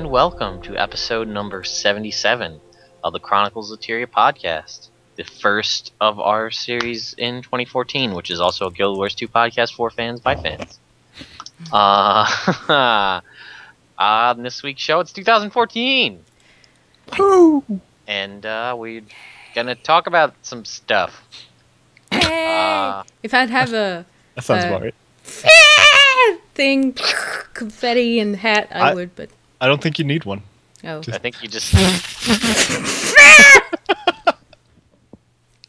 and welcome to episode number 77 of the Chronicles of Tyria podcast, the first of our series in 2014, which is also a Guild Wars 2 podcast for fans by fans. On this week's show, it's 2014! Woo! And we're gonna talk about some stuff. Hey! If I'd have a That sounds about right. thing, confetti and hat, I would, but... I don't think you need one. Oh. I think you just...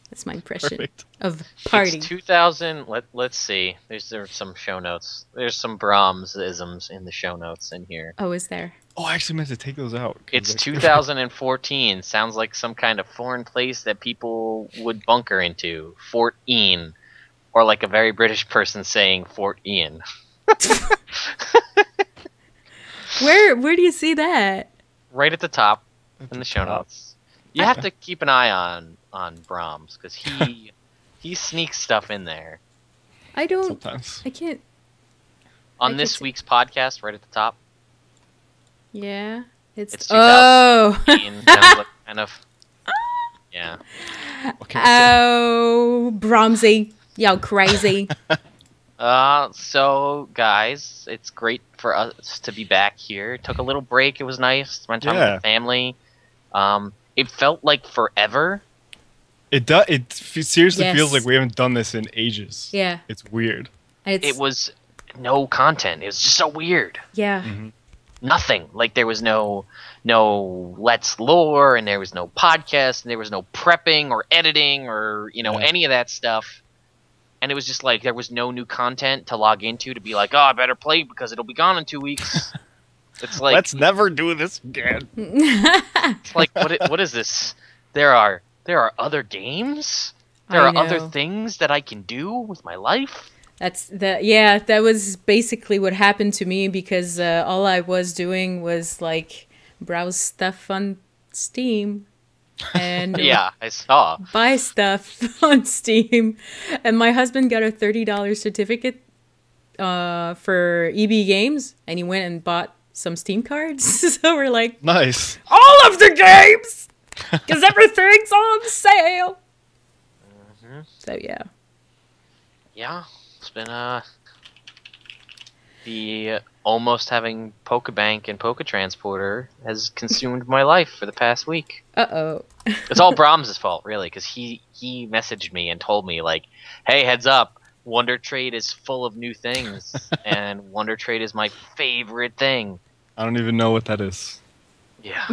That's my impression Perfect. of party. It's 2000... Let's see. There's some show notes. There's some Brahms-isms in the show notes in here. Oh, is there? Oh, I actually meant to take those out. It's 2014. Sounds like some kind of foreign place that people would bunker into. Fort Ian. Or like a very British person saying Fort Ian. Where do you see that? Right at the top in the show notes. You have to keep an eye on Brahms, because he sneaks stuff in there. I don't... Sometimes. I can't... On this week's podcast, right at the top. Yeah. It's 2015. Sounds like kind of... Yeah. Okay, Oh, Brahmsy. Yo, crazy. So guys, it's great for us to be back here. Took a little break. It was nice. Spent time with the family. It felt like forever. It does. It seriously Yes. feels like we haven't done this in ages. Yeah. It's weird. It was no content. It was just so weird. Yeah. Nothing. Like there was no Let's Lore, and there was no podcast, and there was no prepping or editing or any of that stuff. And it was just like there was no new content to log into to be like, oh, I better play because it'll be gone in 2 weeks. It's like Let's never do this again. it's like what is this? There are other games. There I are other know. things that I can do with my life. That was basically what happened to me because all I was doing was like browse stuff on Steam and Yeah, I saw. buy stuff on Steam. And my husband got a $30 certificate for EB Games, and he went and bought some Steam cards. So we're like, Nice. all of the games, because everything's on sale. So yeah. Yeah, it's been the almost having Pokebank and Poketransporter has consumed my life for the past week. Uh-oh. It's all Brahms' fault, really, because he messaged me and told me, like, hey, heads up, Wonder Trade is full of new things, and Wonder Trade is my favorite thing. I don't even know what that is. Yeah.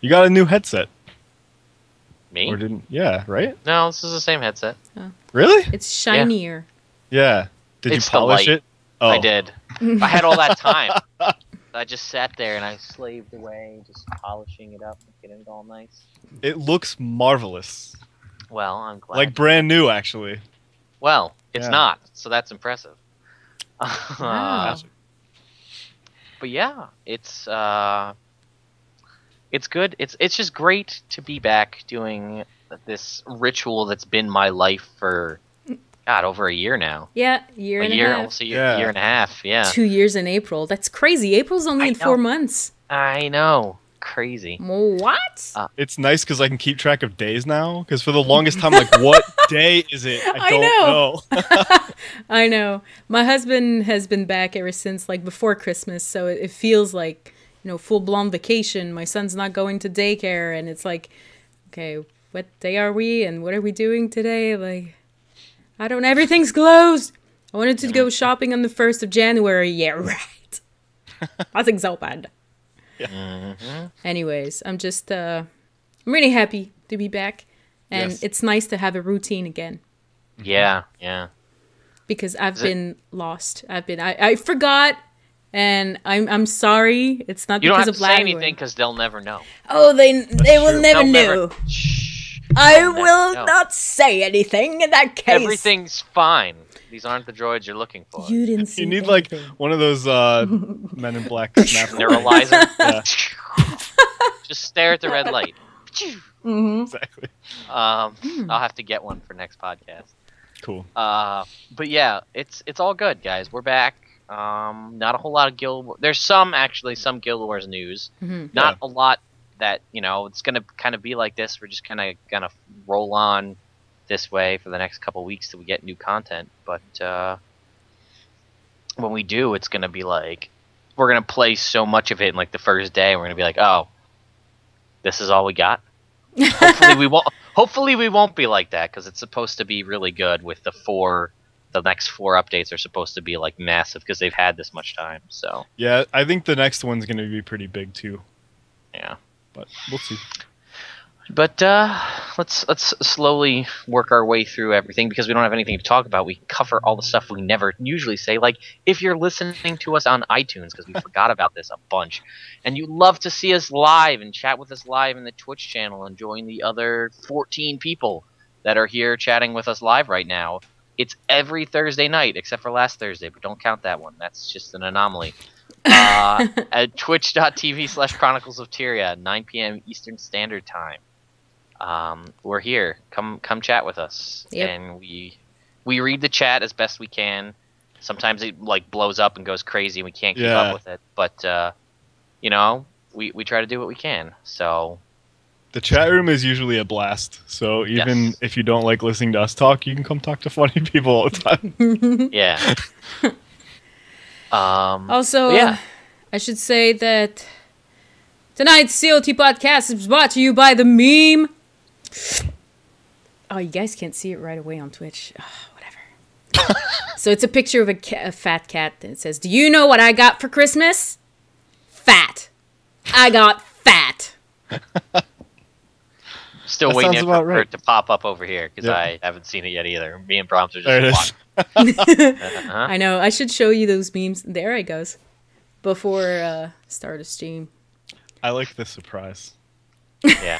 You got a new headset. Me? Or didn't? Yeah, right? No, this is the same headset. Really? It's shinier. Yeah. Did It's you the polish light. it? Oh. I did. I had all that time. I just sat there and I slaved away, just polishing it up, getting it all nice. It looks marvelous. Well, I'm glad. Like brand new, actually. Well, it's Yeah. not, so that's impressive. Wow. But yeah, it's good. It's just great to be back doing this ritual that's been my life for over a year now. Yeah, year and a half. Almost a year and a half. Yeah, 2 years in April. That's crazy. April's only in 4 months. I know, crazy. What? It's nice because I can keep track of days now. Because for the longest time, like, what day is it? I don't know. I know. My husband has been back ever since, like, before Christmas, so it feels like, full-blown vacation. My son's not going to daycare, and it's like, okay, what day are we, and what are we doing today? Like, I don't know. Everything's closed. I wanted to go shopping on the 1st of January. Yeah, right. Nothing's open. Anyways, I'm just, I'm really happy to be back. And Yes. it's nice to have a routine again. Yeah. Because I've been lost. I forgot, and I'm sorry. It's not You don't because have of to say language. anything because they'll never know. Oh, they will never know. Shh. I They'll will never know. not say anything in that case. Everything's fine. These aren't the droids you're looking for. You didn't see You need, like, anything. one of those Men in Black snap. Neuralizer. Yeah, Just stare at the red light. exactly. I'll have to get one for next podcast. Cool. But yeah, it's all good, guys. We're back. Not a whole lot of Guild Wars. There's some Guild Wars news. Not a lot that, it's going to kind of be like this. We're just kind of going to roll on this way for the next couple weeks till we get new content. But when we do, it's going to be like, we're going to play so much of it in like the first day. We're going to be like, oh, this is all we got. Hopefully we won't be like that, because it's supposed to be really good with the next 4 updates are supposed to be like massive because they've had this much time. So yeah, I think the next one's going to be pretty big too. Yeah, but we'll see. But let's slowly work our way through everything, because we don't have anything to talk about. We cover all the stuff we never usually say. Like, if you're listening to us on iTunes, because we forgot about this a bunch, and you love to see us live and chat with us live in the Twitch channel and join the other 14 people that are here chatting with us live right now, it's every Thursday night, except for last Thursday, but don't count that one. That's just an anomaly. At twitch.tv/Chronicles of Tyria, 9 p.m. Eastern Standard Time. We're here. Come chat with us. Yep. And we read the chat as best we can. Sometimes it like blows up and goes crazy and we can't keep up with it. But we try to do what we can. So the chat room is usually a blast. So even if you don't like listening to us talk, you can come talk to funny people all the time. Yeah. Also, I should say that tonight's CoTPodcast is brought to you by the meme. Oh, you guys can't see it right away on Twitch. Oh, whatever. So it's a picture of a fat cat, and it says, "Do you know what I got for Christmas? Fat. I got fat." Still waiting for it to pop up over here, because I haven't seen it yet either. Me and Brahms are just watching. I know. I should show you those memes. There it goes. Before start of stream. I like the surprise. Yeah.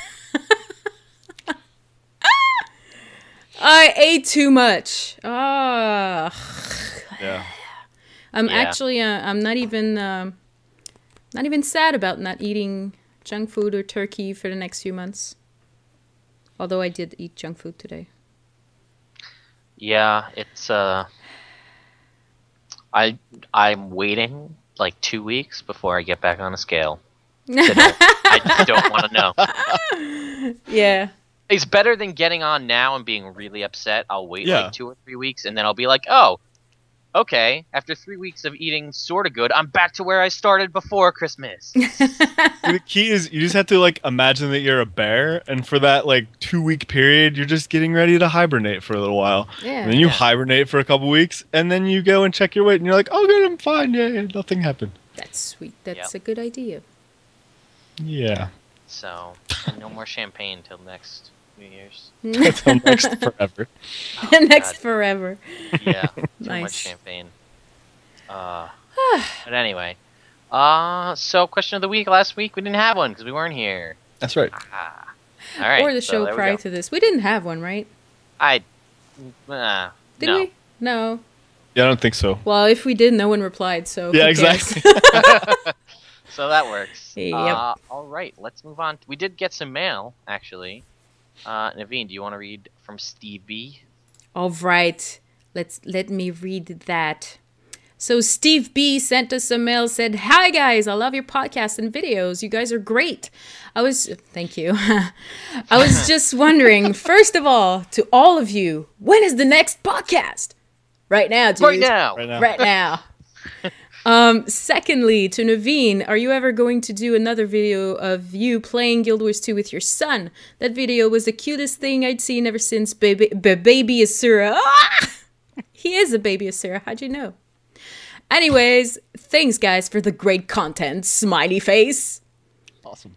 I ate too much. Yeah. Actually, I'm not even sad about not eating junk food or turkey for the next few months. Although I did eat junk food today. Yeah, it's I'm waiting like 2 weeks before I get back on a scale. I just don't want to know. Yeah. It's better than getting on now and being really upset. I'll wait like 2 or 3 weeks, and then I'll be like, oh, okay. After 3 weeks of eating sort of good, I'm back to where I started before Christmas. The key is you just have to like imagine that you're a bear, and for that like 2 week period, you're just getting ready to hibernate for a little while. Yeah. And then you hibernate for a couple weeks, and then you go and check your weight, and you're like, oh, good, I'm fine. Yeah, nothing happened. That's sweet. That's a good idea. Yeah. So, no more champagne till next New Year's. Until next forever. Oh, next God. forever. Yeah. Too Nice. much champagne. But anyway. So question of the week. Last week we didn't have one because we weren't here. That's right. All right. Or the show there we prior go. to this. We didn't have one, right? Did Did no. we? No. Yeah, I don't think so. Well, if we did, no one replied, so Yeah, who cares? exactly. So that works. Yep. All right. Let's move on. We did get some mail, actually. Naveen, do you want to read from Steve B? All right. Let me read that. So Steve B sent us a mail, said, "Hi guys, I love your podcast and videos. You guys are great. Thank you. I was just wondering, first of all, to all of you, when is the next podcast? Right now, dude. Right now. Right now. Secondly, to Naveen, are you ever going to do another video of you playing Guild Wars 2 with your son? That video was the cutest thing I'd seen ever since Baby Asura. Ah! He is a Baby Asura. How'd you know? Anyways, thanks guys for the great content. Smiley face. Awesome.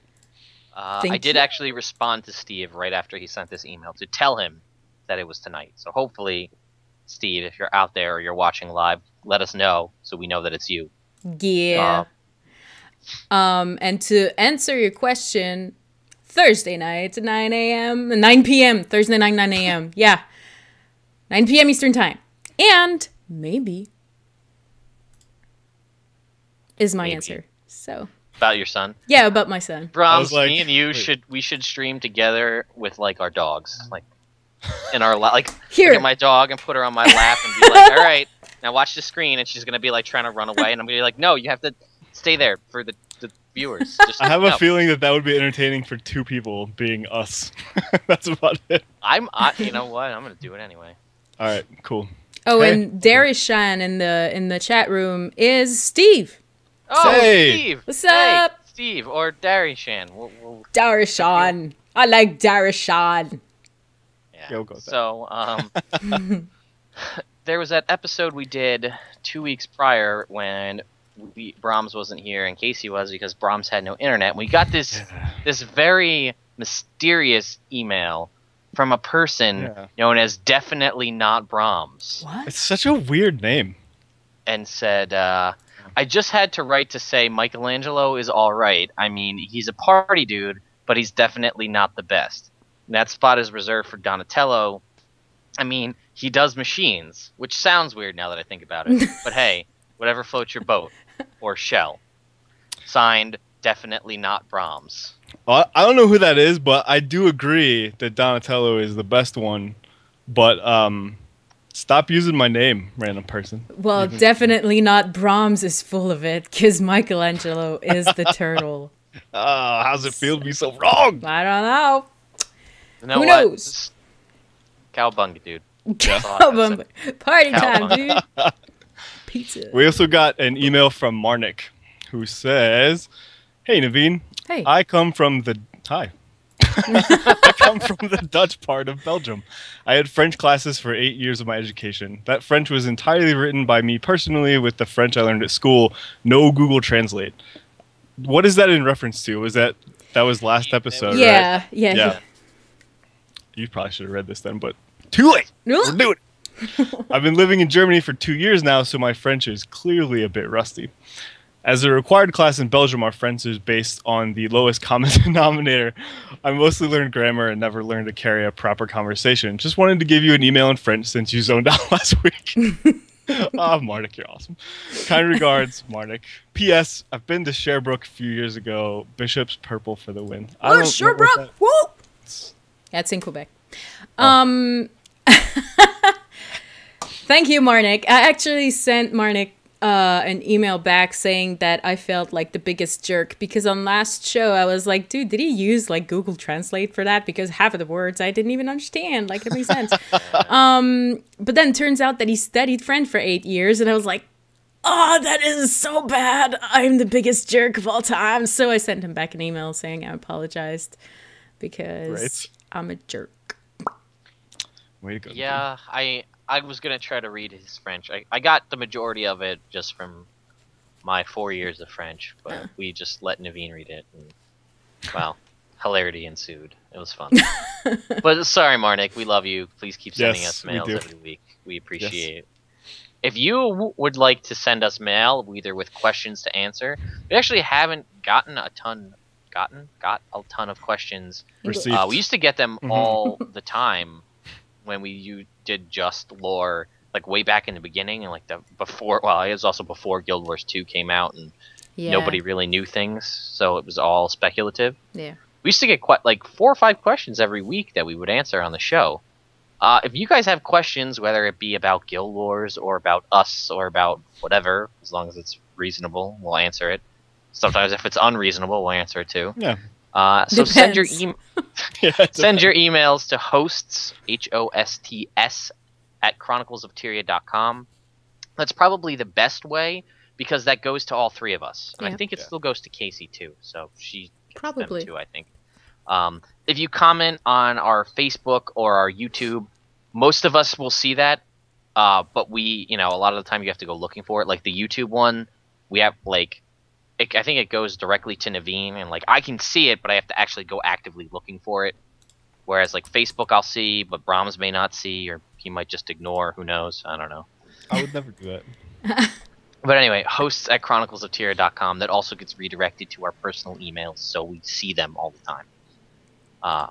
I did actually respond to Steve right after he sent this email to tell him that it was tonight. So hopefully, Steve, if you're out there or you're watching live, let us know so we know that it's you. Yeah. And to answer your question, Thursday night at 9 p.m. Thursday night, 9 a.m. Yeah. 9 p.m. Eastern time. And maybe is my answer. So. About your son? Yeah, about my son. Brahms, like, me and you should stream together with like our dogs. Like in our like Here. look at my dog and put her on my lap and be like, all right, Now watch the screen, and she's gonna be like trying to run away, and I'm gonna be like, no, you have to stay there for the viewers. Just, I have a no. feeling that would be entertaining for two people, being us. That's about it. You know what? I'm gonna do it anyway. All right, cool. Oh, Hey. and Darishan in the chat room is Steve. Oh, Hey. Steve. What's Hey, up? Steve or Darishan? We'll Darishan. I like Darishan. yeah. Yeah, we'll go with that. So, there was that episode we did 2 weeks prior when Brahms wasn't here and Casey was because Brahms had no internet. We got this very mysterious email from a person known as Definitely Not Brahms. What? It's such a weird name. And said, I just had to write to say Michelangelo is all right. I mean, he's a party dude, but he's definitely not the best. And that spot is reserved for Donatello. I mean, he does machines, which sounds weird now that I think about it. But hey, whatever floats your boat. Or shell. Signed, Definitely Not Brahms. I don't know who that is, but I do agree that Donatello is the best one. But stop using my name, random person. Well, definitely not Brahms is full of it, because Michelangelo is the turtle. How's it feel to be so wrong? I don't know. You know Who what? knows? Cowabunga, dude. Cowabunga. Party time, Cowabunga. dude. Pizza. We also got an email from Marnik, who says, "Hey Naveen, Hey. I come from the I come from the Dutch part of Belgium. I had French classes for 8 years of my education. That French was entirely written by me personally with the French I learned at school. No Google Translate." What is that in reference to? That was last episode, Yeah, right? yeah. You probably should have read this then, but too late. We're doing it. I've been living in Germany for 2 years now, so my French is clearly a bit rusty. As a required class in Belgium, our French is based on the lowest common denominator. I mostly learned grammar and never learned to carry a proper conversation. Just wanted to give you an email in French since you zoned out last week. Marnik, you're awesome. Kind regards, Marnik. P.S. I've been to Sherbrooke a few years ago. Bishop's purple for the win. I don't know Sherbrooke! what Woo! That's in Quebec. Thank you, Marnik. I actually sent Marnik an email back saying that I felt like the biggest jerk because on last show I was like, dude, did he use like Google Translate for that? Because half of the words I didn't even understand. Like, it makes sense. But then it turns out that he studied French for 8 years, and I was like, oh, that is so bad. I'm the biggest jerk of all time. So I sent him back an email saying I apologized because I'm a jerk. Way to go. Yeah, I was going to try to read his French. I got the majority of it just from my 4 years of French, but we just let Naveen read it. And, well, hilarity ensued. It was fun. But sorry, Marnik, we love you. Please keep sending us mails every week. We appreciate it. If you would like to send us mail, either with questions to answer, we actually haven't gotten a ton of questions. Received. We used to get them all the time when you did just lore, like way back in the beginning, and like it was also before Guild Wars 2 came out, and nobody really knew things, so it was all speculative. Yeah. We used to get like 4 or 5 questions every week that we would answer on the show. If you guys have questions, whether it be about Guild Wars or about us or about whatever, as long as it's reasonable, we'll answer it. Sometimes if it's unreasonable, we'll answer it too. Yeah. So send your Send your emails to hosts, HOSTS, at chroniclesoftyria.com. That's probably the best way because that goes to all 3 of us. And I think it still goes to Casey too. So she gets them too, I think. If you comment on our Facebook or our YouTube, most of us will see that. But we, a lot of the time you have to go looking for it. Like the YouTube one, we have I think it goes directly to Naveen, and I can see it, but I have to actually go actively looking for it. Whereas Facebook I'll see, but Brahms may not see, or he might just ignore. Who knows? I don't know. I would never do that. But anyway, hosts at chroniclesoftyria.com. That also gets redirected to our personal emails, so we see them all the time.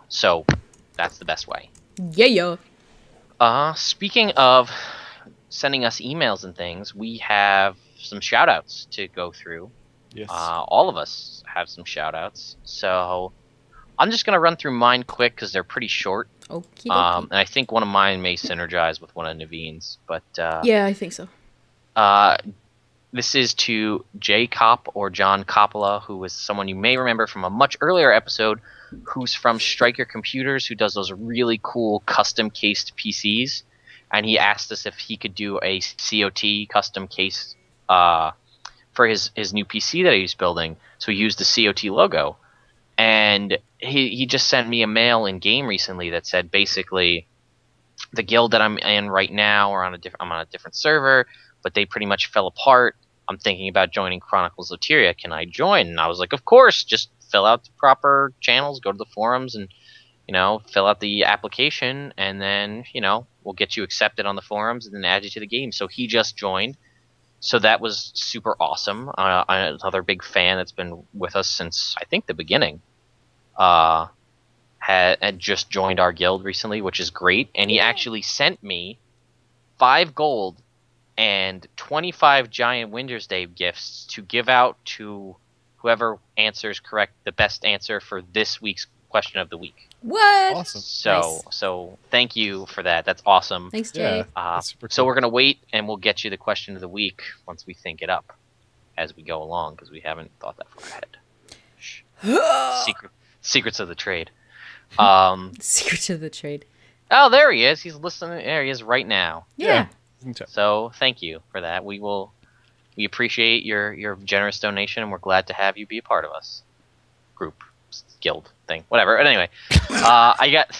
So that's the best way. Yeah. Speaking of sending us emails and things, we have some shout-outs to go through. Yes. All of us have some shout-outs. So I'm just going to run through mine quick because they're pretty short. Okay. And I think one of mine may synergize with one of Naveen's. But yeah, I think so. This is to J Cop or John Coppola, who was someone you may remember from a much earlier episode, who's from Striker Computers, who does those really cool custom cased PCs. And he asked us if he could do a CoT custom case for his new PC that he's building. So he used the CoT logo. And he just sent me a mail in game recently that said basically the guild that I'm in right now, I'm on a different server, but they pretty much fell apart. I'm thinking about joining Chronicles of Tyria. Can I join? And I was like, of course. Just fill out the proper channels, go to the forums, and fill out the application, and then we'll get you accepted on the forums and then add you to the game. So he just joined. So that was super awesome. Another big fan that's been with us since I think the beginning. Had just joined our guild recently, which is great. And he actually sent me 5 gold and 25 giant Winter's Day gifts to give out to whoever answers correct the best answer for this week's question of the week. What? Awesome. So thank you for that. That's awesome. Thanks, Jay. So we're gonna wait and we'll get you the question of the week once we think it up as we go along, because we haven't thought that far ahead. Secrets of the trade. Secrets of the trade. Oh, there he is. He's listening. There he is right now. Yeah. So thank you for that. We appreciate your generous donation, and we're glad to have you be a part of us. Group, guild thing, whatever. But anyway, I got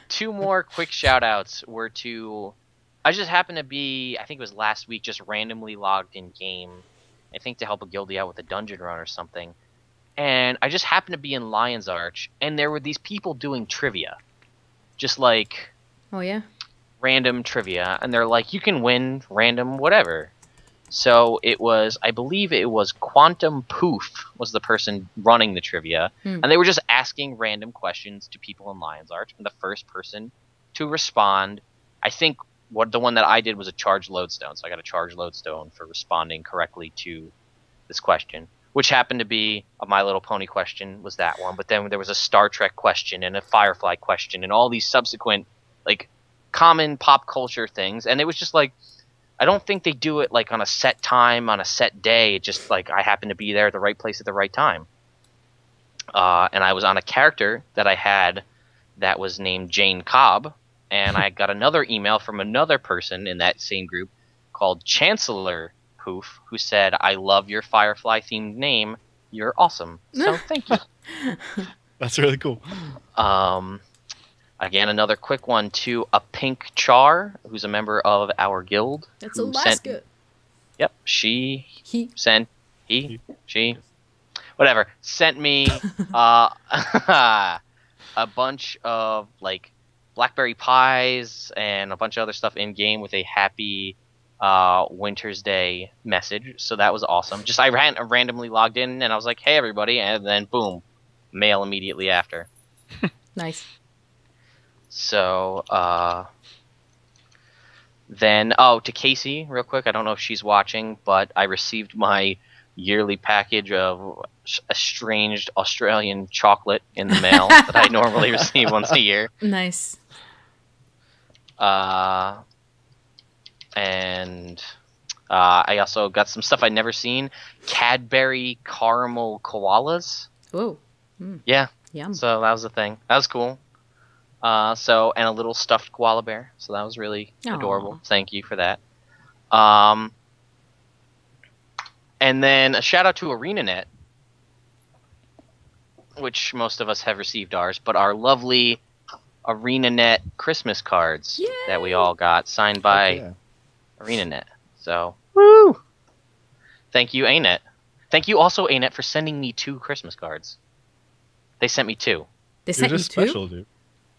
2 more quick shout outs. I just happened to be, I think it was last week, just randomly logged in game, I think to help a guildie out with a dungeon run or something. And I just happened to be in Lion's Arch, and there were these people doing trivia. Just like... Oh, yeah? Random trivia. And they're like, you can win random whatever. So I believe it was Quantum Poof was the person running the trivia. And they were just asking random questions to people in Lion's Arch. And the first person to respond, I think the one that I did was a charged lodestone. So I got a charged lodestone for responding correctly to this question. Which happened to be a My Little Pony question was that one. But then there was a Star Trek question and a Firefly question and all these subsequent common pop culture things. And it was just like, I don't think they do it on a set time, on a set day. It just I happened to be there at the right place at the right time. And I was on a character that I had that was named Jane Cobb. And I got another email from another person in that same group called Chancellor Poof, who said, I love your Firefly themed name. You're awesome. So thank you. That's really cool. Again, another quick one to a Pink Char, who's a member of our guild. That's Alaska. Yep, she sent me a bunch of blackberry pies and a bunch of other stuff in game with a happy Winter's Day message. So that was awesome. Just I randomly logged in and I was like, hey everybody, and then boom, mail immediately after. Nice. So then to Casey real quick, I don't know if she's watching, but I received my yearly package of estranged Australian chocolate in the mail that I normally receive once a year. Nice. And I also got some stuff I'd never seen. Cadbury caramel koalas. Whoa. Yeah. Yum. So that was the thing. That was cool. And a little stuffed koala bear. So that was really adorable. Thank you for that. And then a shout out to ArenaNet, which most of us have received ours, but our lovely ArenaNet Christmas cards that we all got signed by ArenaNet. So, woo! Thank you, ANET. Thank you also, ANET, for sending me 2 Christmas cards. They sent me 2. They sent you 2? Special, dude.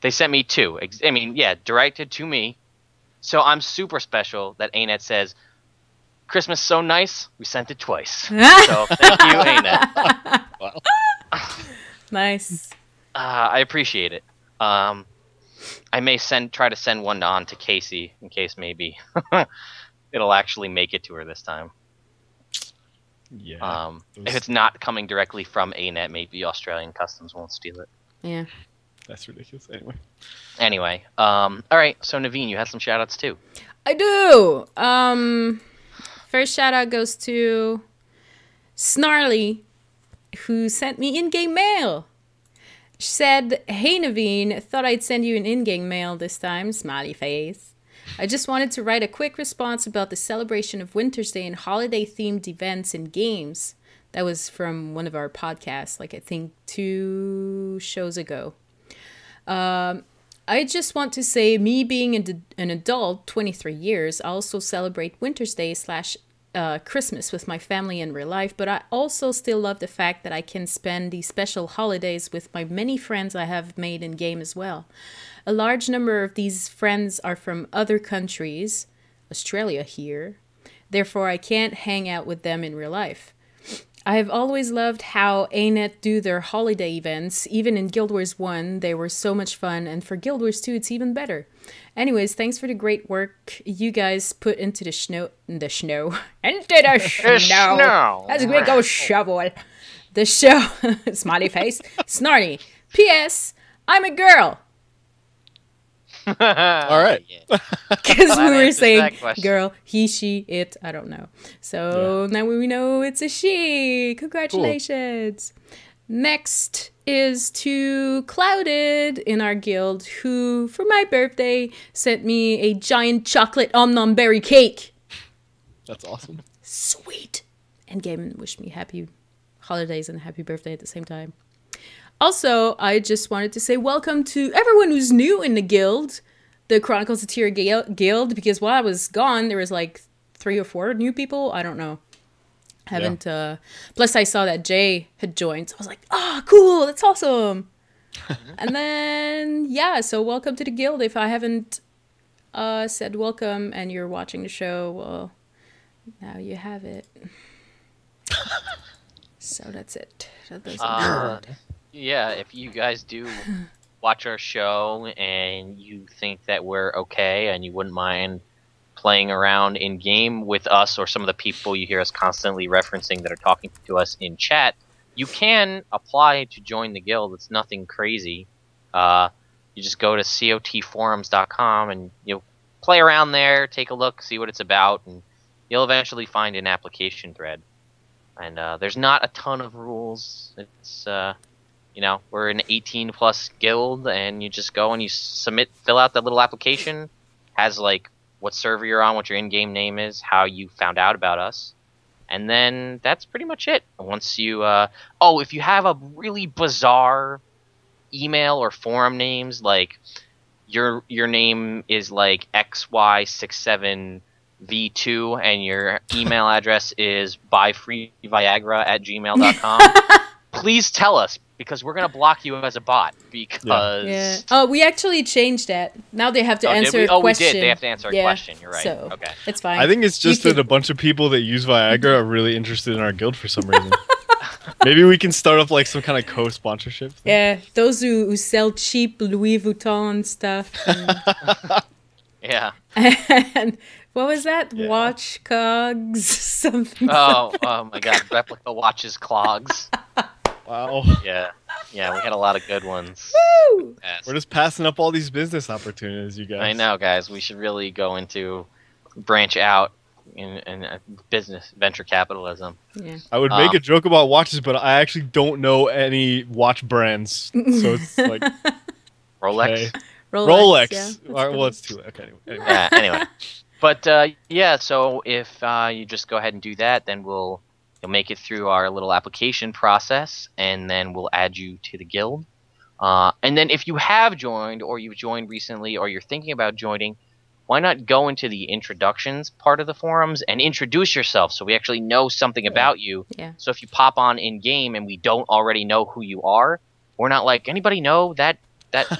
They sent me 2. I mean, yeah, directed to me. So I'm super special that ANET says, Christmas so nice, we sent it twice. So thank you, ANET. Wow. Nice. I appreciate it. I may try to send one on to Casey in case maybe it'll actually make it to her this time. Yeah. If it's not coming directly from ANET, maybe Australian Customs won't steal it. Yeah. That's ridiculous. Anyway, all right. So Naveen, you had some shout-outs too. I do. First shout out goes to Snarly, who sent me in-game mail. She said, "Hey Naveen, thought I'd send you an in-game mail this time, smiley face. I just wanted to write a quick response about the celebration of Winter's Day and holiday-themed events and games." That was from one of our podcasts, like I think 2 shows ago. I just want to say, me being an adult, 23 years, I also celebrate Winter's Day / Christmas with my family in real life, but I also still love the fact that I can spend these special holidays with my many friends I have made in game as well. A large number of these friends are from other countries, Australia here, therefore I can't hang out with them in real life. I have always loved how ANET do their holiday events. Even in Guild Wars 1, they were so much fun, and for Guild Wars 2, it's even better. Anyways, thanks for the great work you guys put into the snow. Into the snow. That's a great old shovel. The show. Smiley face. Snarty. P.S. I'm a girl. All right. Because we were saying girl, he, she, it, I don't know. So now we know it's a she. Congratulations. Cool. Next is to Clouded in our guild, who, for my birthday, sent me a giant chocolate om-nom berry cake. That's awesome. Sweet. And came and wished me happy holidays and happy birthday at the same time. Also, I just wanted to say welcome to everyone who's new in the guild, the Chronicles of Tyr guild, because while I was gone, there was like 3 or 4 new people. I don't know. Plus I saw that Jay had joined, so I was like, oh, cool, that's awesome. And then, yeah, so welcome to the guild. If I haven't said welcome and you're watching the show, well, now you have it. So that's it. Yeah, if you guys do watch our show and you think that we're okay and you wouldn't mind playing around in game with us or some of the people you hear us constantly referencing that are talking to us in chat, you can apply to join the guild. It's nothing crazy. You just go to CoTforums.com and you'll play around there, take a look, see what it's about, and you'll eventually find an application thread. And there's not a ton of rules. It's you know, we're an 18+ guild, and you just go and you fill out that little application. Has like what server you're on, what your in-game name is, how you found out about us, and then that's pretty much it. Once you, if you have a really bizarre email or forum names, like your name is like XY67V2, and your email address is buyfreeviagra@gmail.com, please tell us, because we're gonna block you as a bot. Because oh, we actually changed that. Now they have to answer a question. We did. They have to answer a question. You're right. So okay, it's fine. I think it's just that a bunch of people that use Viagra are really interested in our guild for some reason. Maybe we can start up like some kind of co-sponsorship thing. Yeah, those who sell cheap Louis Vuitton stuff. Yeah. And what was that? Yeah. Watch cogs something. Oh my God! Replica watches clogs. Wow. Yeah, we had a lot of good ones. Woo! We're just passing up all these business opportunities, you guys. I know, guys. We should really go into branch out in business venture capitalism. Yeah. I would make a joke about watches, but I actually don't know any watch brands, so it's like Rolex. Okay. Rolex. Yeah, well, it's too late. Okay. Anyway. Yeah. Anyway, but yeah. So if you just go ahead and do that, then you'll make it through our little application process, and then we'll add you to the guild. And then if you have joined, or you've joined recently, or you're thinking about joining, why not go into the introductions part of the forums and introduce yourself so we actually know something about you. Yeah. So if you pop on in-game and we don't already know who you are, we're not like, anybody know that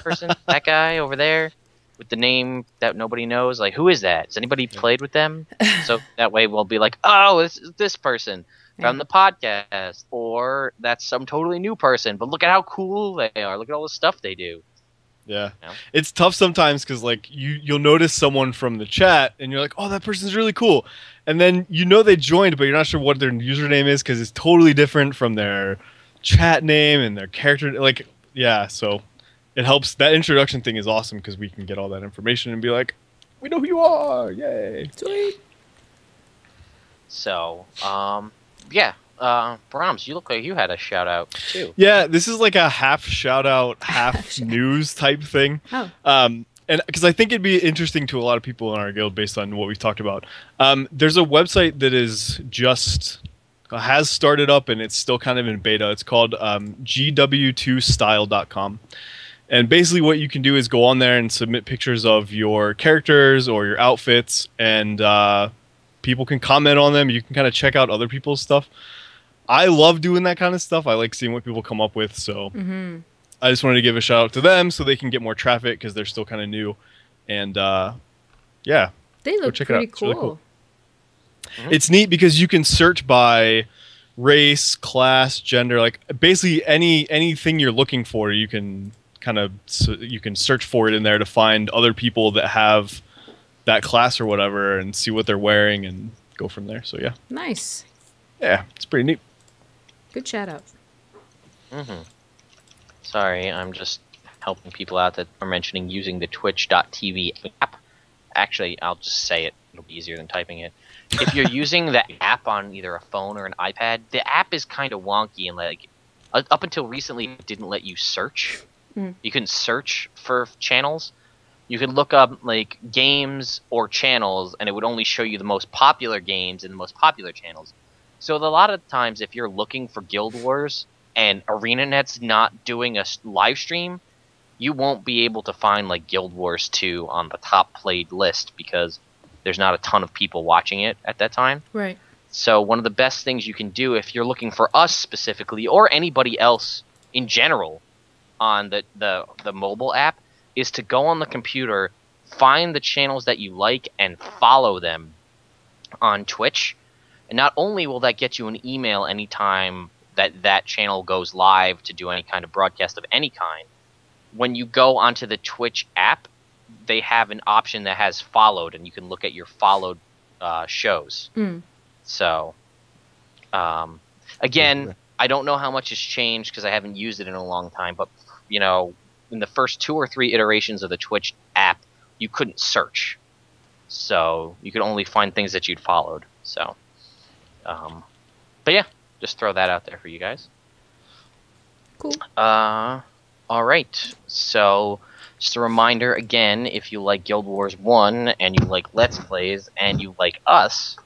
person, that guy over there with the name that nobody knows? Like, who is that? Has anybody played with them? So that way we'll be like, oh, this person from the podcast, or that's some totally new person, but look at how cool they are. Look at all the stuff they do. Yeah. You know? It's tough sometimes because like you'll notice someone from the chat and you're like, oh, that person's really cool. And then you know they joined, but you're not sure what their username is because it's totally different from their chat name and their character. Like, yeah, so it helps. That introduction thing is awesome because we can get all that information and be like, we know who you are. Yay. Sweet. So, yeah. Brahms, you look like you had a shout out too. Yeah, this is like a half shout out, half news type thing. Oh. And because I think it'd be interesting to a lot of people in our guild based on what we've talked about. There's a website that is just has started up and it's still kind of in beta. It's called gw2style.com. And basically what you can do is go on there and submit pictures of your characters or your outfits, and people can comment on them. You can kind of check out other people's stuff. I love doing that kind of stuff. I like seeing what people come up with, so I just wanted to give a shout out to them so they can get more traffic because they're still kind of new. And yeah, they look pretty cool. Really cool. It's neat because you can search by race, class, gender, like basically anything you're looking for. You can you can search for it in there to find other people that have that class or whatever and see what they're wearing and go from there. So yeah, nice. Yeah, it's pretty neat. Good shout out. Sorry, I'm just helping people out that are mentioning using the Twitch.tv app. Actually, I'll just say it. It'll be easier than typing it. If you're using the app on either a phone or an iPad, the app is kind of wonky and like up until recently it didn't let you search. You couldn't search for channels. You could look up like games or channels and it would only show you the most popular games and the most popular channels. So a lot of times if you're looking for Guild Wars and ArenaNet's not doing a live stream, you won't be able to find like Guild Wars 2 on the top played list because there's not a ton of people watching it at that time. Right. So one of the best things you can do if you're looking for us specifically or anybody else in general on the mobile app is to go on the computer, find the channels that you like and follow them on Twitch. And not only will that get you an email anytime that channel goes live to do any kind of broadcast of any kind, when you go onto the Twitch app, they have an option that has followed, and you can look at your followed shows. So, again, I don't know how much has changed because I haven't used it in a long time, but, you know, in the first 2 or 3 iterations of the Twitch app, you couldn't search. So, you could only find things that you'd followed. So, but yeah, just throw that out there for you guys. Cool. All right. So, just a reminder again, if you like Guild Wars 1 and you like Let's Plays and you like us,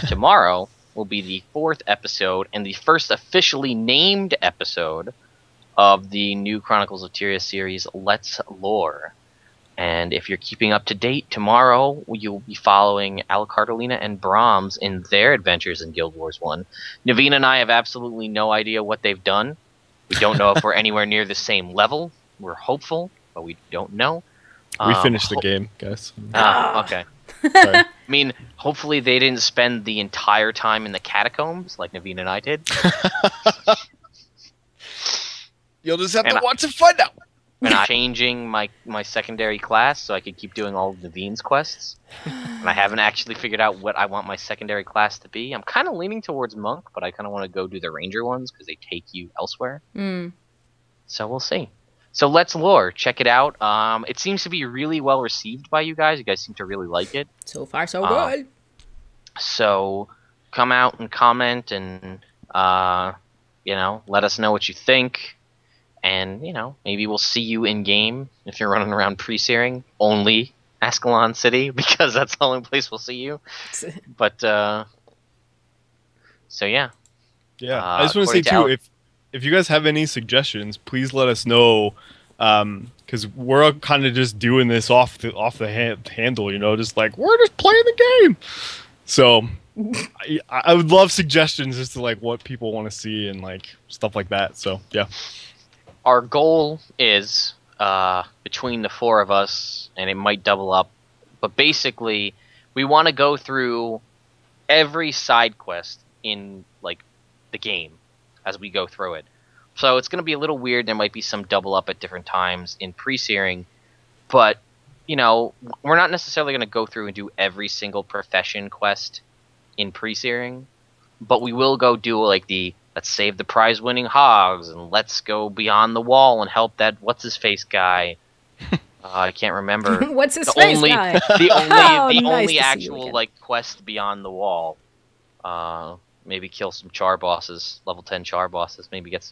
tomorrow will be the 4th episode and the first officially named episode of the new Chronicles of Tyria series, Let's Lore. And if you're keeping up to date, tomorrow you'll be following Alucardalina and Brahms in their adventures in Guild Wars 1. Naveen and I have absolutely no idea what they've done. We don't know if we're anywhere near the same level. We're hopeful, but we don't know. We finished the game, guys. Okay. I mean, hopefully they didn't spend the entire time in the catacombs like Naveen and I did. You'll just have to watch and find out. And I'm changing my secondary class so I could keep doing all of Naveen's quests. And I haven't actually figured out what I want my secondary class to be. I'm kind of leaning towards Monk, but I kind of want to go do the Ranger ones because they take you elsewhere. So we'll see. So Let's Lore. Check it out. It seems to be really well received by you guys. You guys seem to really like it. So far, so good. So come out and comment and, you know, let us know what you think. And, you know, maybe we'll see you in-game if you're running around pre-searing only Ascalon City, because that's the only place we'll see you. But, so yeah. Yeah, I just want to say, too, if you guys have any suggestions, please let us know, because we're kind of just doing this off the handle, you know, just like, we're just playing the game! So, I would love suggestions as to, like, what people want to see and, like, stuff like that, so, yeah. Our goal is, between the 4 of us, and it might double up, but basically, we want to go through every side quest in, like, the game as we go through it. So it's going to be a little weird. There might be some double up at different times in pre-searing, but, you know, we're not necessarily going to go through and do every single profession quest in pre-searing, but we will go do, like, the let's save the prize-winning hogs, and let's go beyond the wall and help that what's-his-face guy. I can't remember. What's his face guy? The only nice actual like quest beyond the wall. Maybe kill some char bosses, level 10 char bosses. Maybe get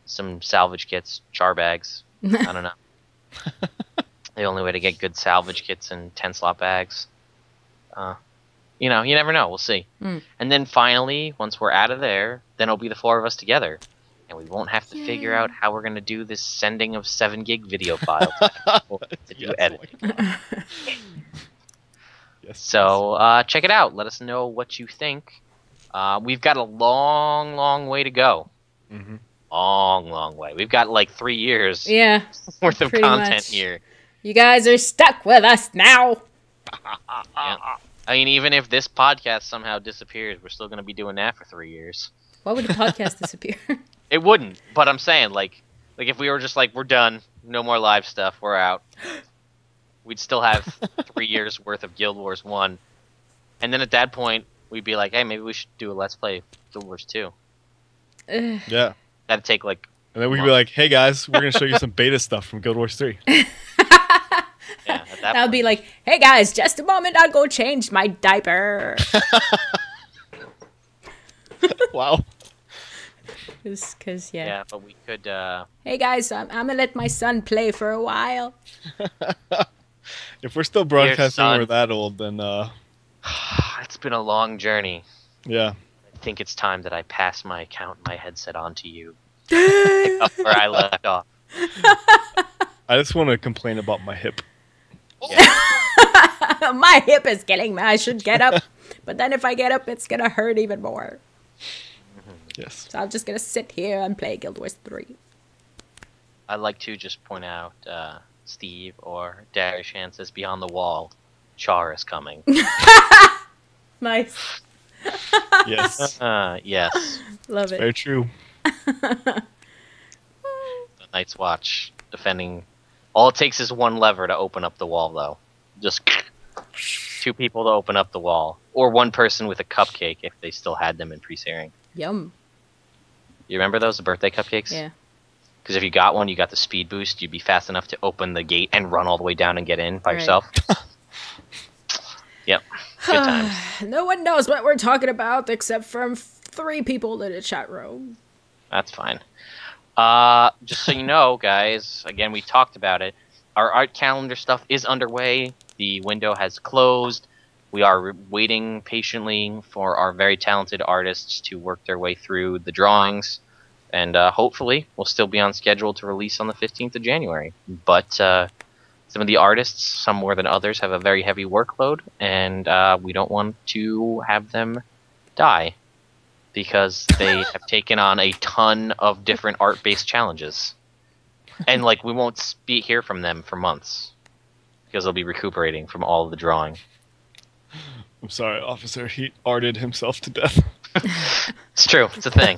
some salvage kits, char bags. I don't know. The only way to get good salvage kits and 10 slot bags. You know, you never know. We'll see. And then finally, once we're out of there, then it'll be the 4 of us together. And we won't have to figure out how we're going to do this sending of 7 gig video files to do editing. Yes. So check it out. Let us know what you think. We've got a long, long way to go. Mm-hmm. Long way. We've got like 3 years worth of content here. You guys are stuck with us now. Yeah. I mean, even if this podcast somehow disappears, we're still going to be doing that for 3 years. Why would the podcast disappear? It wouldn't, but I'm saying, like if we were just like, we're done, no more live stuff, we're out, we'd still have 3 years worth of Guild Wars 1. And then at that point, we'd be like, hey, maybe we should do a Let's Play Guild Wars 2. Yeah. That'd take like... And then we could be like, hey guys, we're going to show you some beta stuff from Guild Wars 3. Yeah, that would be like, hey guys, just a moment, I'll go change my diaper. Wow. Because Yeah, but we could... Hey guys, I'm going to let my son play for a while. If we're still broadcasting when son. we're that old, then It's been a long journey. yeah. I think it's time that I pass my account and my headset on to you. Pick up where I left off. I just want to complain about my hip. Yeah. My hip is killing me. I should get up. But then if I get up, it's going to hurt even more. Yes. So I'm just going to sit here and play Guild Wars 3. I'd like to just point out, Steve or Darishan says, beyond the wall, Char is coming. Nice. Yes. Yes. Love it. Very true. The Night's Watch defending. All it takes is one lever to open up the wall, though. Just 2 people to open up the wall. Or 1 person with a cupcake if they still had them in pre-searing. Yum. You remember those, the birthday cupcakes? Yeah. Because if you got one, you got the speed boost, you'd be fast enough to open the gate and run all the way down and get in by yourself. Yep. Good times. No one knows what we're talking about except from 3 people in the chat room. That's fine. Just so you know, guys, again, we talked about it. Our art calendar stuff is underway. The window has closed. We are waiting patiently for our very talented artists to work their way through the drawings. And hopefully, we'll still be on schedule to release on the 15th of January. But some of the artists, some more than others, have a very heavy workload. And we don't want to have them die, because they have taken on a ton of different art-based challenges. And, like, we won't hear from them for months, because they'll be recuperating from all of the drawing. I'm sorry, officer. He arted himself to death. It's true. It's a thing.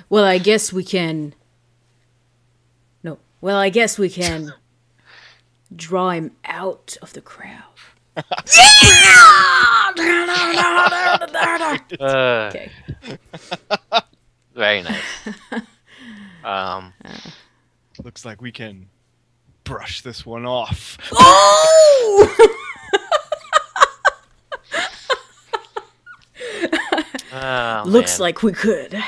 Well, I guess we can... No. Well, I guess we can draw him out of the crowd. Okay. Very nice. Looks like we can brush this one off. Oh! Looks like we could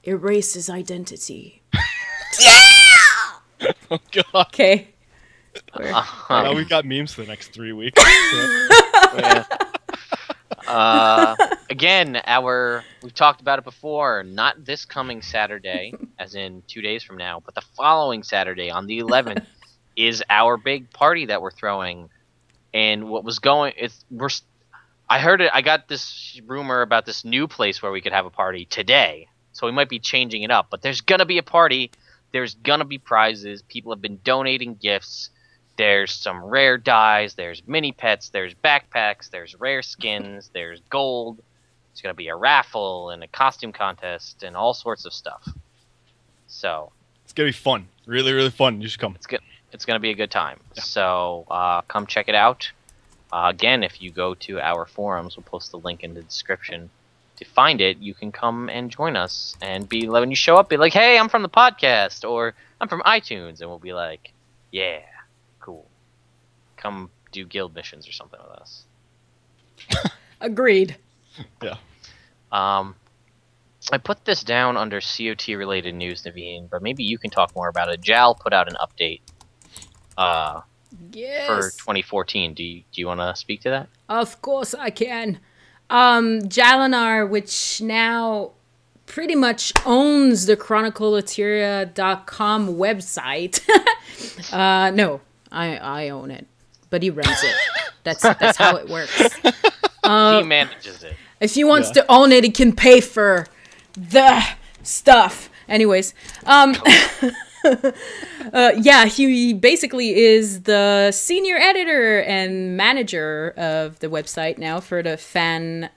erase his identity. Oh, God. Okay. Now we got memes for the next 3 weeks. Again, we've talked about it before, not this coming Saturday, as in 2 days from now, but the following Saturday on the 11th is our big party that we're throwing. And what was going, I heard it, I got this rumor about this new place where we could have a party today. So we might be changing it up, but there's gonna be a party. There's gonna be prizes. People have been donating gifts. There's some rare dyes. There's mini pets. There's backpacks. There's rare skins. There's gold. There's gonna be a raffle and a costume contest and all sorts of stuff. So It's going to be fun. Really, really fun. You should come. it's gonna be a good time. Yeah. So come check it out. Again, if you go to our forums, we'll post the link in the description. To find it, you can come and join us, and when you show up, be like, "Hey, I'm from the podcast," or "I'm from iTunes," and we'll be like, "Yeah, cool. Come do guild missions or something with us." Agreed. Yeah. I put this down under COT related news, Naveen, but maybe you can talk more about it. JAL put out an update for 2014. Do you want to speak to that? Of course I can. Jalinar, which now pretty much owns the chronicleateria.com website. No, I own it, but he runs it. That's how it works. He manages it. If he wants to own it, he can pay for the stuff. Anyways, yeah, he basically is the senior editor and manager of the website now for the fan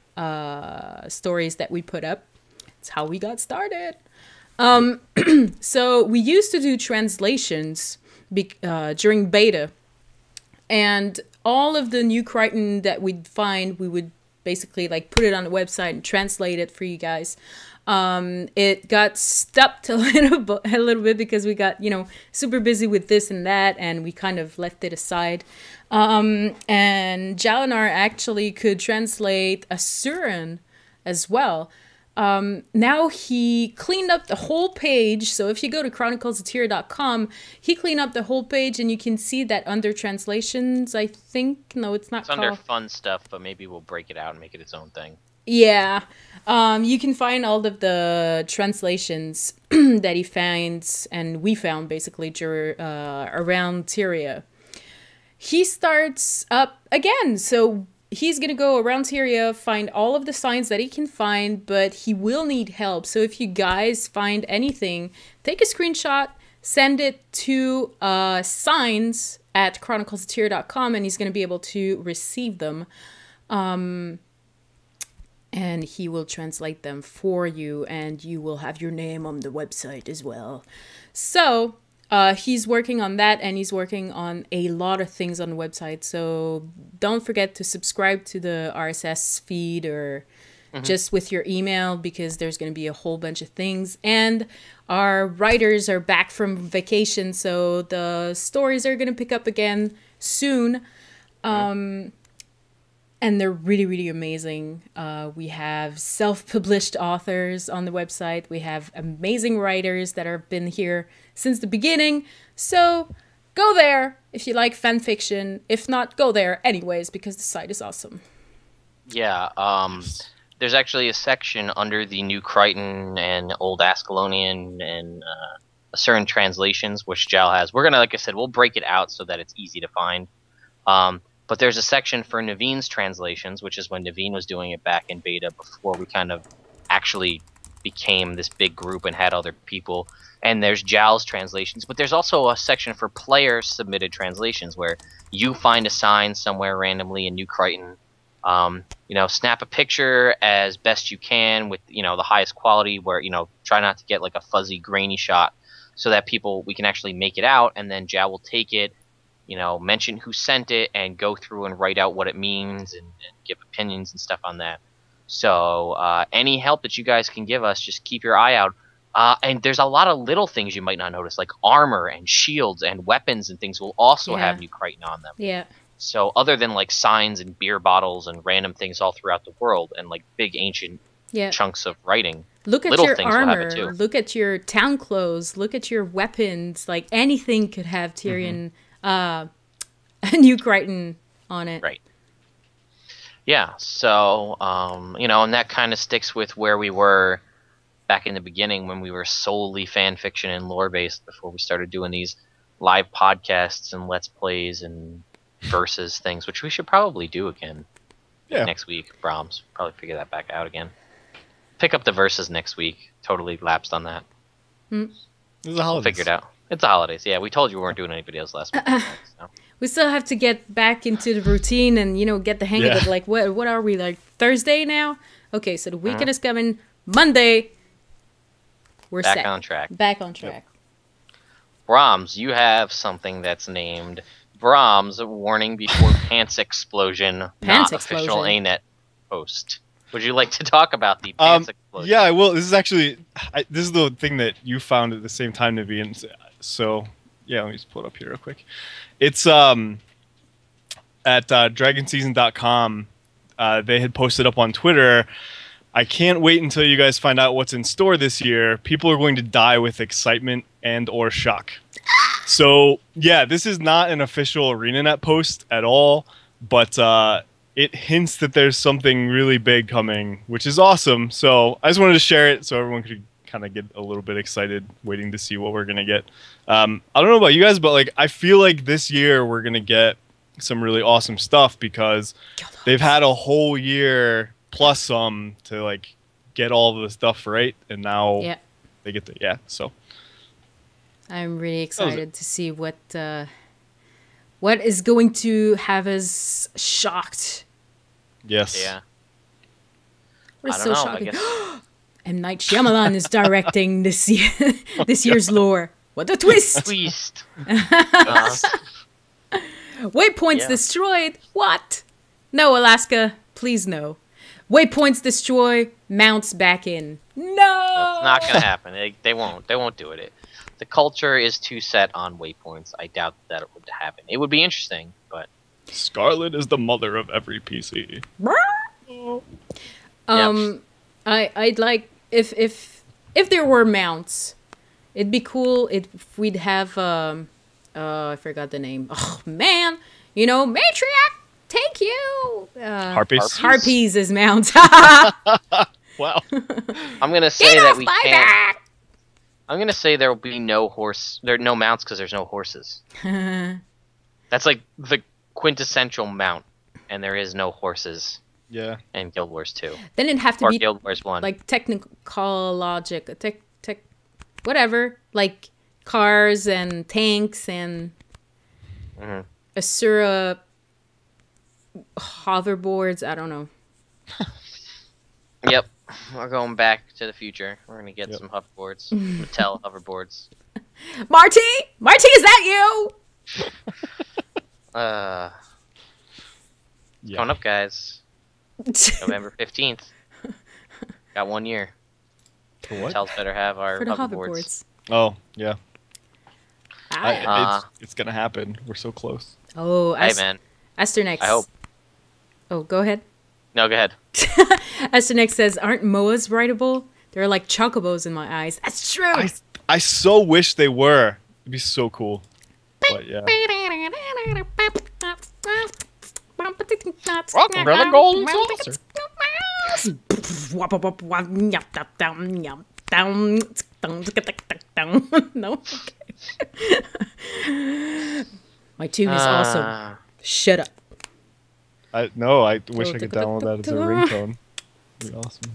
stories that we put up. It's how we got started. So we used to do translations during beta, and all of the new Crichton that we'd find, we would basically like put it on the website and translate it for you guys. It got stopped a little bit because we got, super busy with this and that, and we kind of left it aside. And Jalinar actually could translate Asuran as well. Now he cleaned up the whole page. So if you go to chroniclesateria.com, he cleaned up the whole page, and you can see that under translations, I think. No, it's not called. Under fun stuff, but maybe we'll break it out and make it its own thing. Yeah. You can find all of the translations that he finds, and we found basically around Tyria. He starts up again. So he's going to go around Tyria, find all of the signs that he can find, but he will need help. So if you guys find anything, take a screenshot, send it to signs@chroniclesateria.com, and he's going to be able to receive them. And he will translate them for you, and you will have your name on the website as well. So he's working on that, and he's working on a lot of things on the website. So don't forget to subscribe to the RSS feed or just with your email, because there's going to be a whole bunch of things. And our writers are back from vacation, so the stories are going to pick up again soon. And they're really, really amazing. We have self-published authors on the website. We have amazing writers that have been here since the beginning. So go there if you like fan fiction. If not, go there anyways, because the site is awesome. Yeah, there's actually a section under the New Crichton and Old Ascalonian and certain translations, which JAL has. We're going to, like I said, we'll break it out so that it's easy to find. But there's a section for Naveen's translations, which is when Naveen was doing it back in beta before we kind of actually became this big group and had other people. And there's JAL's translations, but there's also a section for player-submitted translations where you find a sign somewhere randomly in New Crichton. Snap a picture as best you can with, the highest quality where, try not to get like a fuzzy, grainy shot so that we can actually make it out, and then JAL will take it, mention who sent it and go through and write out what it means and give opinions and stuff on that. So any help that you guys can give us, just keep your eye out. And there's a lot of little things you might not notice, like armor and shields and weapons and things will also have New Crichton on them. Yeah. So other than like signs and beer bottles and random things all throughout the world and like big ancient chunks of writing, look at your armor, look at your town clothes, look at your weapons. Like anything could have Tyrion a New Crichton on it. Right. Yeah, so, and that kind of sticks with where we were back in the beginning when we were solely fan fiction and lore-based before we started doing these live podcasts and Let's Plays and versus things, which we should probably do again next week. Brahms, probably figure that back out again. Pick up the verses next week. Totally lapsed on that. It's the holidays. We'll figure it out. It's the holidays. Yeah, we told you we weren't doing any videos last week. So. We still have to get back into the routine and, get the hang of it. Like, what are we, like, Thursday now? Okay, so the weekend is coming. Monday, we're back set. on track. Back on track. Brahms, you have something that's named Brahms, warning before pants explosion, not official ANET post. Would you like to talk about the pants explosion? Yeah, I will. This is actually, this is the thing that you found at the same time, Naveen. So, yeah, let me just pull it up here real quick. It's at dragonseason.com. they had posted up on Twitter, I can't wait until you guys find out what's in store this year. People are going to die with excitement and or shock. So, yeah, this is not an official ArenaNet post at all, but it hints that there's something really big coming, which is awesome. So I just wanted to share it so everyone could kind of get a little bit excited, waiting to see what we're going to get. I don't know about you guys, but like I feel like this year we're going to get some really awesome stuff because they've had a whole year plus some to like get all of the stuff right, and now they get the so I'm really excited to see what is going to have us shocked. Yes. Yeah. We're so shocking. M. Night Shyamalan is directing this year's lore. What a twist! Waypoints destroyed. What? No, Alaska, please no. Waypoints destroy, mounts back in. No! That's not going to happen. They won't. They won't do it. The culture is too set on waypoints. I doubt that it would happen. It would be interesting, but... Scarlet is the mother of every PC. I'd like... If there were mounts, it'd be cool if we'd have... I forgot the name. Oh, man! You know, Matriarch! Take you! Harpies as mounts. Wow. I'm gonna say that we can't. I'm gonna say there will be no mounts because there's no horses. That's like the quintessential mount, and there is no horses. Yeah. In Guild Wars 2. Then it'd have to be Guild Wars 1. Like technical logic, whatever, like cars and tanks and Asura hoverboards. I don't know. Yep, we're going back to the future. We're gonna get some hoverboards, Mattel hoverboards. Marty, is that you? Coming up, guys. November 15th. Got 1 year. For what? Mattel's better have our For the hoverboards. Oh yeah. It's gonna happen. We're so close. Oh, hey man. Asternex. I hope. Oh, go ahead. No, go ahead. Asternex says, "Aren't MOAs writable? They're like chocobos in my eyes." That's true. I so wish they were. It'd be so cool. But yeah. Welcome to the Golden Saucer. No. My tune is awesome. Shut up. I wish I could download that as a ringtone. It'd be awesome.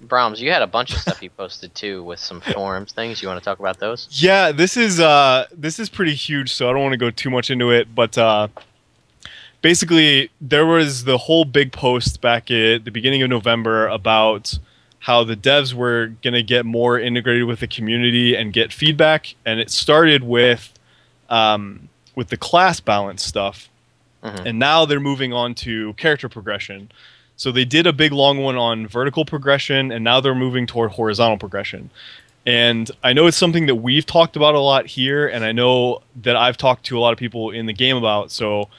Brahms, you had a bunch of stuff you posted too with some forums things. You want to talk about those? Yeah, this is pretty huge, so I don't want to go too much into it. But basically, there was the whole big post back at the beginning of November about how the devs were gonna get more integrated with the community and get feedback, and it started with the class balance stuff, and now they're moving on to character progression. So they did a big long one on vertical progression, and now they're moving toward horizontal progression. And I know it's something that we've talked about a lot here, and I know that I've talked to a lot of people in the game about. So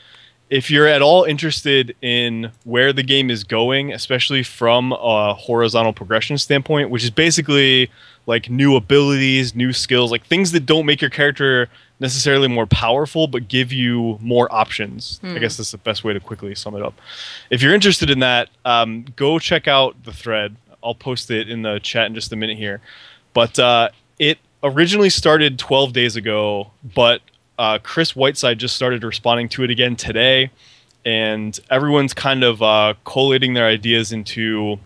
if you're at all interested in where the game is going, especially from a horizontal progression standpoint, which is basically like new abilities, new skills, like things that don't make your character necessarily more powerful, but give you more options. I guess that's the best way to quickly sum it up. If you're interested in that, go check out the thread. I'll post it in the chat in just a minute here. But it originally started 12 days ago, but Chris Whiteside just started responding to it again today, and everyone's kind of collating their ideas into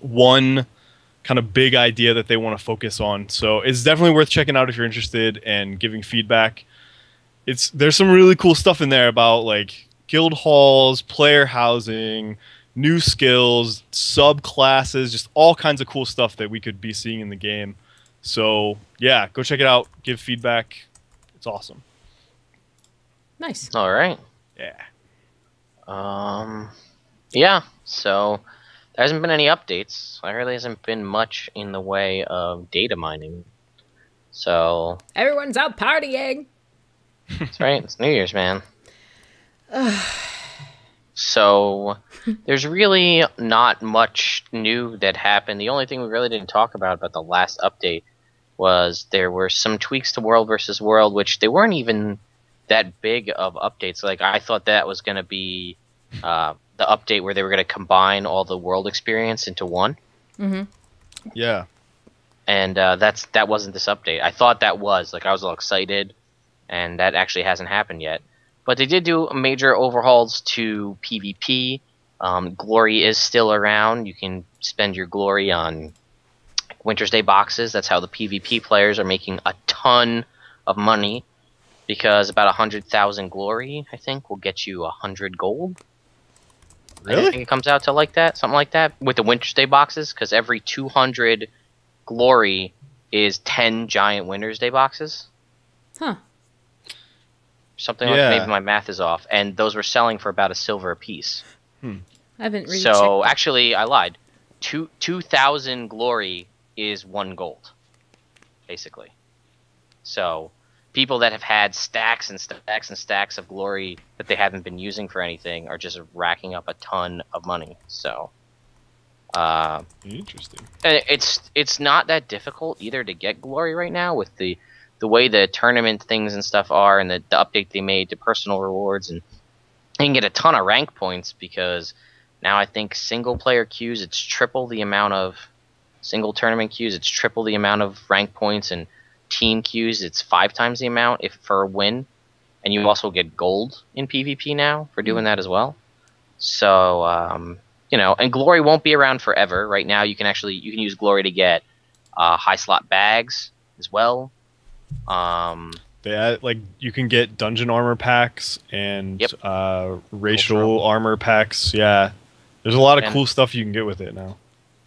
one kind of big idea that they want to focus on. So it's definitely worth checking out if you're interested and giving feedback. There's some really cool stuff in there about like guild halls, player housing, new skills, subclasses, just all kinds of cool stuff that we could be seeing in the game. So yeah, go check it out, give feedback. It's awesome. Nice. All right. Yeah. Yeah, so there hasn't been any updates. There really hasn't been much in the way of data mining. So everyone's out partying. That's right. It's New Year's, man. So there's really not much new that happened. The only thing we really didn't talk about the last update was there were some tweaks to World versus World, which they weren't even that big of updates. Like I thought that was going to be the update where they were going to combine all the world experience into one. Mm-hmm. Yeah. And that wasn't this update. I thought that was. Like I was all excited, and that actually hasn't happened yet. But they did do major overhauls to PvP. Glory is still around. You can spend your glory on Winter's Day boxes. That's how the PvP players are making a ton of money, because about 100,000 glory, I think, will get you 100 gold. Really? I think it comes out to like that, something like that, with the Winter's Day boxes, because every 200 glory is 10 giant Winter's Day boxes. Huh. Something like, maybe my math is off, and those were selling for about a silver a piece. I haven't really So checked. actually, I lied. 2,000 glory is 1 gold, basically. So people that have had stacks and stacks and stacks of glory that they haven't been using for anything are just racking up a ton of money. So Interesting. it's not that difficult either to get glory right now with the way the tournament things and stuff are, and the update they made to personal rewards, and you can get a ton of rank points, because now I think single player queues, it's triple the amount of single tournament queues, it's triple the amount of rank points, and team queues, it's 5 times the amount if for a win. And you also get gold in PvP now for doing that as well. So and glory won't be around forever. Right now you can use glory to get high slot bags as well. They add, like, you can get dungeon armor packs and racial armor packs. Yeah, there's a lot of cool stuff you can get with it now.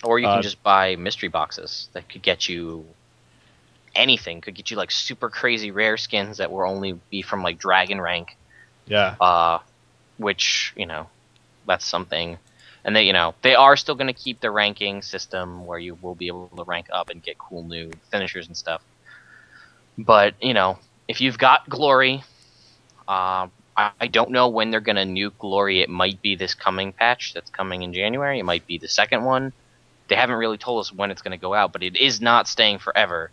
Or you can just buy mystery boxes that could get you anything. Could get you like super crazy rare skins that will only be from like dragon rank. Yeah. Which that's something. And they are still going to keep the ranking system where you will be able to rank up and get cool new finishers and stuff. But, if you've got glory, I don't know when they're going to nuke glory. It might be this coming patch that's coming in January. It might be the second one. They haven't really told us when it's going to go out, but it is not staying forever.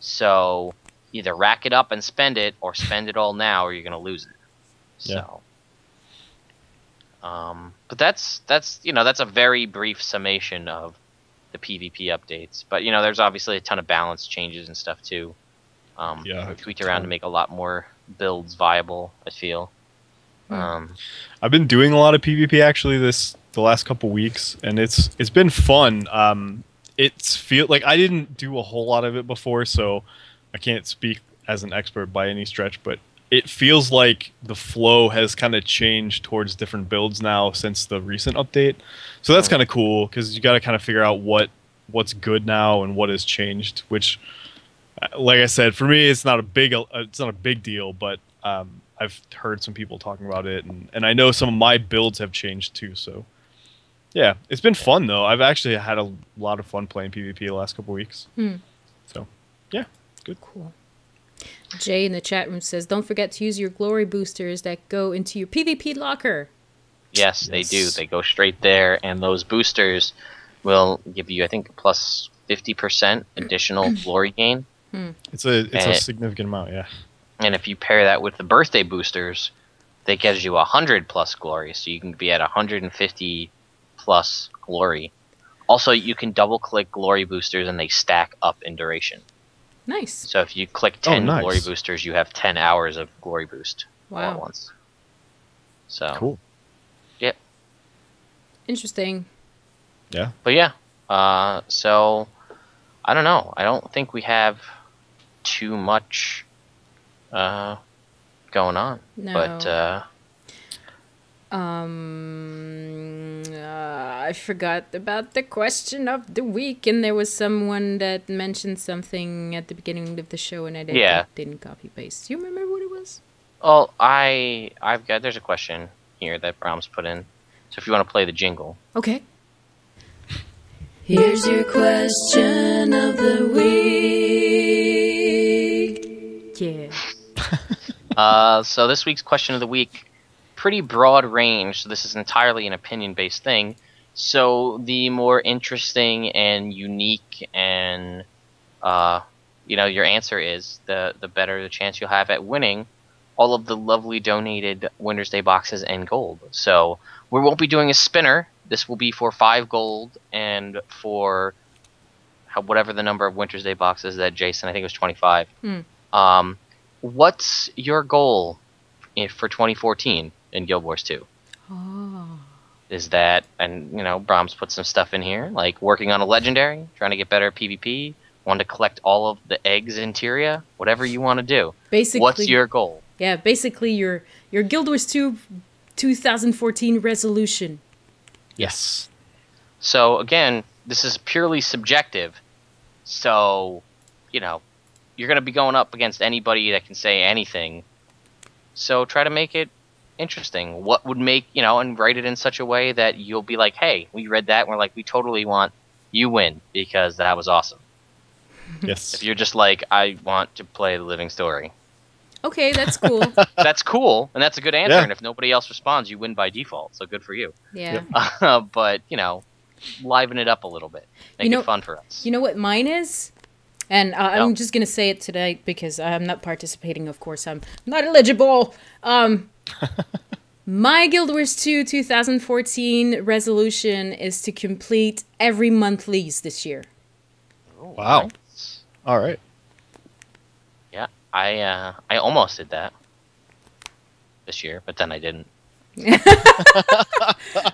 So either rack it up and spend it, or spend it all now, or you're going to lose it. So, but that's a very brief summation of the PvP updates. But there's obviously a ton of balance changes and stuff too. Tweaked around to make a lot more builds viable, I feel. I've been doing a lot of PvP actually the last couple weeks, and it's been fun. It's feel like I didn't do a whole lot of it before, so I can't speak as an expert by any stretch, but it feels like the flow has kind of changed towards different builds now since the recent update. So that's kind of cool, because you got to kind of figure out what's good now and what has changed, which, like I said, for me it's not a big deal, but I've heard some people talking about it, and I know some of my builds have changed too. So yeah, it's been fun though. I've actually had a lot of fun playing PvP the last couple weeks. So yeah, good. Cool. Jay in the chat room says, don't forget to use your glory boosters that go into your PvP locker. Yes, they do. They go straight there, and those boosters will give you, I think, plus 50% additional glory gain. It's a significant amount, yeah. And if you pair that with the birthday boosters, that gives you 100 plus glory, so you can be at 150 plus glory. Also, you can double-click glory boosters, and they stack up in duration. Nice. So if you click 10 glory boosters, you have 10 hours of glory boost all at once. So cool. Yep. Interesting. Yeah. But yeah, so I don't know. I don't think we have too much going on. No. But I forgot about the question of the week, and there was someone that mentioned something at the beginning of the show, and I didn't copy paste. Do you remember what it was? Well, there's a question here that Brahms put in. So if you want to play the jingle. Okay. Here's your question of the week. Yeah. So this week's question of the week pretty broad range, so this is entirely an opinion-based thing. So the more interesting and unique and your answer is, the better the chance you'll have at winning all of the lovely donated Winter's Day boxes and gold. So we won't be doing a spinner. This will be for 5 gold and for whatever the number of Winter's Day boxes that Jason, I think it was 25. What's your goal for 2014 in Guild Wars 2? Oh. Is that, and Brahms put some stuff in here, like working on a legendary, trying to get better at PvP, want to collect all of the eggs in Tyria, whatever you want to do. Basically, what's your goal? Yeah, basically your Guild Wars 2 2014 resolution. Yes. So again, this is purely subjective. So, you're going to be going up against anybody that can say anything. So try to make it interesting. What would make, and write it in such a way that you'll be like, hey, we read that and we're like, we totally want you win because that was awesome. Yes. If you're just like, I want to play the living story. Okay, that's cool. That's cool, and that's a good answer. Yeah. And if nobody else responds, you win by default. So good for you. Yeah. But, liven it up a little bit. Make it fun for us. You know what mine is? And I'm just going to say it tonight because I'm not participating, of course. I'm not eligible. My Guild Wars 2 2014 resolution is to complete every monthlies this year. Wow. Nice. All right. Yeah, I almost did that this year, but then I didn't.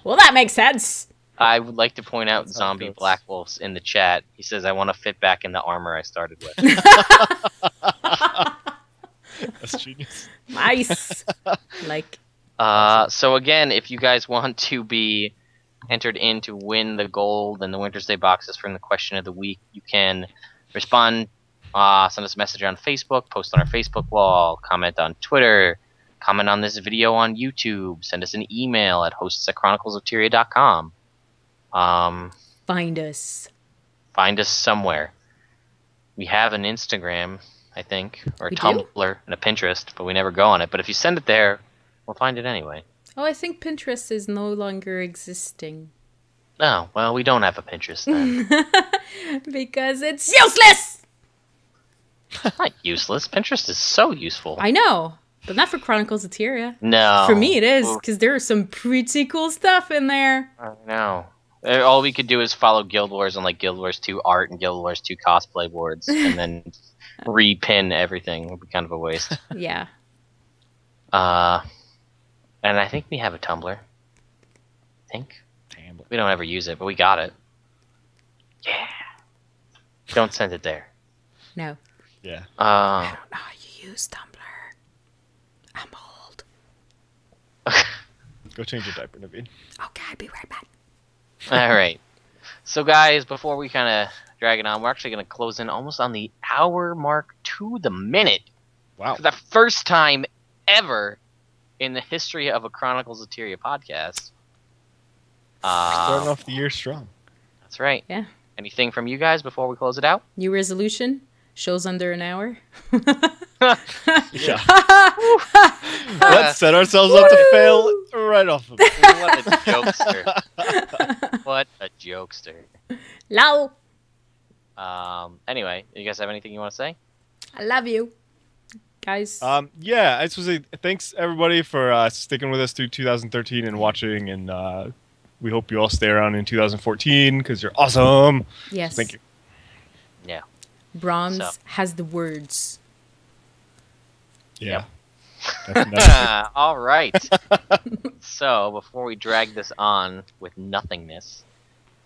Well, that makes sense. I would like to point out That's Zombie how it goes. Black Wolf's in the chat. He says, I want to fit back in the armor I started with. That's genius. Nice. Like, So again, if you guys want to be entered in to win the gold and the Winter's Day boxes from the question of the week, you can respond, send us a message on Facebook, post on our Facebook wall, comment on Twitter, comment on this video on YouTube, send us an email at hosts@chroniclesoftyria.com. find us. Find us somewhere. We have an Instagram, I think, or a We do? Tumblr and a Pinterest, but we never go on it. But if you send it there, we'll find it anyway. Oh, I think Pinterest is no longer existing. Oh, well, we don't have a Pinterest then. Because it's useless! Not useless. Pinterest is so useful. I know, but not for Chronicles of Tyria. No. For me, it is, because there is some pretty cool stuff in there. I know. All we could do is follow Guild Wars on like Guild Wars 2 art and Guild Wars 2 cosplay boards, and then repin everything. It would be kind of a waste. Yeah. And I think we have a Tumblr. I think. Damn. We don't ever use it, but we got it. Yeah. Don't send it there. No. Yeah. I don't know how you use Tumblr. I'm old. Go change your diaper, Naveen. Okay, I'll be right back. All right. So, guys, before we kind of drag it on, we're actually going to close in almost on the hour mark to the minute. Wow. For the first time ever in the history of a Chronicles of Tyria podcast. Starting off the year strong. That's right. Yeah. Anything from you guys before we close it out? New resolution. Shows under an hour. Yeah. Let's set ourselves up to fail right off of it. What a jokester. What a jokester. Lol. Anyway, you guys have anything you want to say? I love you. Guys. Yeah, I just want to say thanks everybody for sticking with us through 2013 and watching, and we hope you all stay around in 2014 because you're awesome. Yes. Thank you. Yeah. Brahms So. has the words. Yeah. All right. So, before we drag this on with nothingness,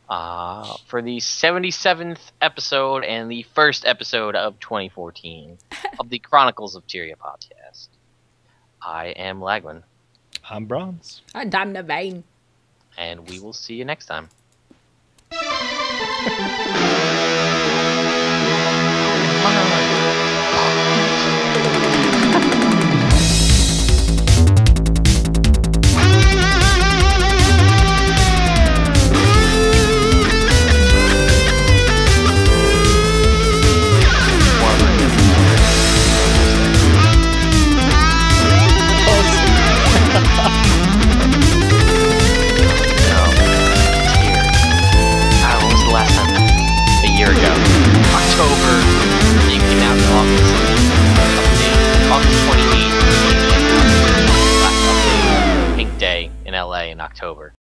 for the 77th episode and the first episode of 2014 of the Chronicles of Tyria podcast, I am Lagwin, I'm Brahms. I'm Naveen. and we will see you next time. Awesome. over.